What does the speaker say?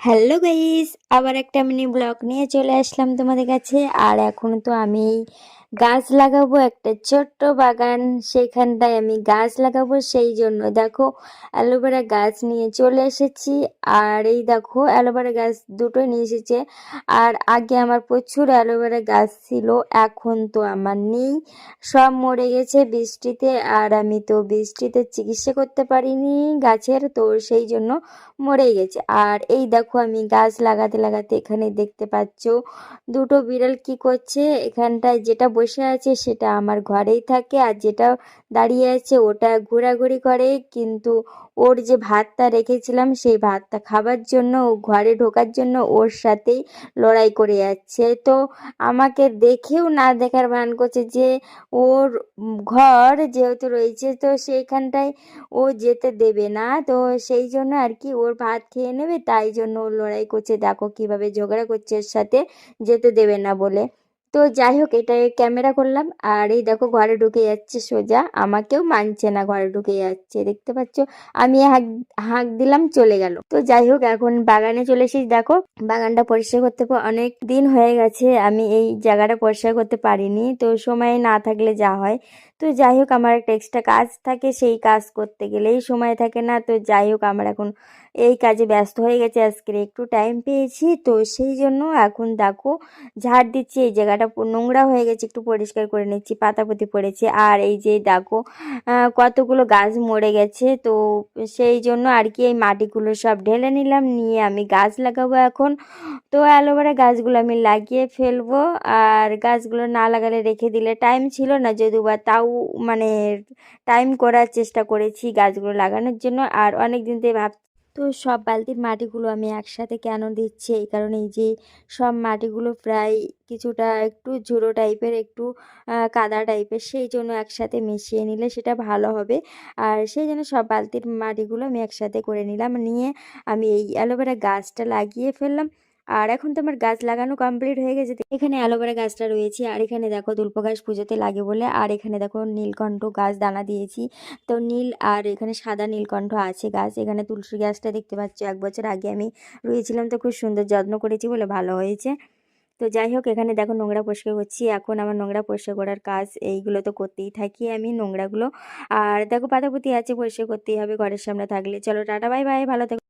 Hello guys, আবার একটা mini blog নিয়ে চলে আসলাম তোমাদের কাছে। আর এখন তো আমি গাছ লাগাবো, একটা ছোট্ট বাগান, সেইখানটায় আমি গাছ লাগাবো। সেই জন্য দেখো অ্যালোভেরা গাছ নিয়ে চলে এসেছি। আর এই দেখো অ্যালোভেরা গাছ দুটোই নিয়ে এসেছে। আর আগে আমার প্রচুর অ্যালোভেরা গাছ ছিল, এখন তো আমার নেই, সব মরে গেছে বৃষ্টিতে। আর আমি তো বৃষ্টিতে চিকিৎসা করতে পারিনি গাছের, তো সেই জন্য মরেই গেছে। আর এই দেখো আমি গাছ লাগাতে লাগাতে এখানে দেখতে পাচ্ছ দুটো বিড়াল কি করছে। এখানটায় যেটা বসে আছে সেটা আমার ঘরেই থাকে, আর যেটা দাঁড়িয়ে আছে ওটা ঘোরাঘুরি করে। কিন্তু ওর যে ভাতটা রেখেছিলাম সেই ভাতটা খাবার জন্য, ও ঘরে ঢোকার জন্য ওর সাথেই লড়াই করে যাচ্ছে। তো আমাকে দেখেও না দেখার ভান করছে যে ওর ঘর যেহেতু রয়েছে, তো সেইখানটায় ও যেতে দেবে না। তো সেই জন্য আর কি ওর ভাত খেয়ে নেবে, তাই জন্য ও লড়াই করছে। দেখো কিভাবে ঝগড়া করছে এর সাথে, যেতে দেবে না বলে। তো যাই হোক, এটাই ক্যামেরা করলাম। আর এই দেখো ঘরে ঢুকে যাচ্ছে সোজা, আমাকেও মানছে না, ঘরে ঢুকে যাচ্ছে দেখতে পাচ্ছ। আমি হাঁক হাঁক দিলাম, চলে গেল। তো যাই হোক, এখন বাগানে চলে এসেছি। দেখো বাগানটা পরিষ্কার করতে অনেক দিন হয়ে গেছে, আমি এই জায়গাটা পরিষ্কার করতে পারিনি। তো সময় না থাকলে যা হয়। তো যাই হোক, আমার একটা এক্সট্রা কাজ থাকে, সেই কাজ করতে গেলেই সময় থাকে না। তো যাই হোক, আমার এখন এই কাজে ব্যস্ত হয়ে গেছে, আজকে একটু টাইম পেয়েছি, তো সেই জন্য এখন দেখো ঝাড় দিচ্ছি। এই জায়গাটা নোংরা হয়ে গেছে, একটু পরিষ্কার করে নিচ্ছি, পাতাপুতি পড়েছে। আর এই যে দেখো কতগুলো গাছ মরে গেছে, তো সেই জন্য আর কি এই মাটিগুলো সব ঢেলে নিলাম, নিয়ে আমি গাছ লাগাবো এখন। তো অ্যালোভেরা গাছগুলো আমি লাগিয়ে ফেলবো। আর গাছগুলো না লাগালে রেখে দিলে, টাইম ছিল না যদিও বা, তাও মানে টাইম করার চেষ্টা করেছি গাছগুলো লাগানোর জন্য। আর অনেক দিন থেকে তো সব বালতির মাটিগুলো আমি একসাথে কেন দিচ্ছি, এই কারণে এই যে সব মাটিগুলো প্রায় কিছুটা একটু ঝুড়ো টাইপের, একটু কাদা টাইপের, সেই জন্য একসাথে মিশিয়ে নিলে সেটা ভালো হবে। আর সেই জন্য সব বালতির মাটিগুলো আমি একসাথে করে নিলাম, নিয়ে আমি এই অ্যালোভেরা গাছটা লাগিয়ে ফেললাম। আর এখন তো আমার গাছ লাগানো কমপ্লিট হয়ে গেছে। এখানে অ্যালোভেরা গাছটা রয়েছে, আর এখানে দেখো তুলপো গাছ পুজোতে লাগে বলে। আর এখানে দেখো নীলকণ্ঠ গাছ দানা দিয়েছি, তো নীল আর এখানে সাদা নীলকণ্ঠ আছে গাছ। এখানে তুলসী গাছটা দেখতে পাচ্ছ 1 বছর আগে আমি রুয়েছিলাম, তো খুব সুন্দর যত্ন করেছি বলে ভালো হয়েছে। তো যাই হোক, এখানে দেখো নোংরা পরিষ্কার করছি। এখন আমার নোংরা পরিষ্কার করার কাজ এইগুলো তো করতেই থাকি আমি, নোংরাগুলো। আর দেখো পাতাপুতি আছে, পরিষ্কার করতেই হবে ঘরের সামনে থাকলে। চলো টাটা, বাই বাই, ভালো থেকো।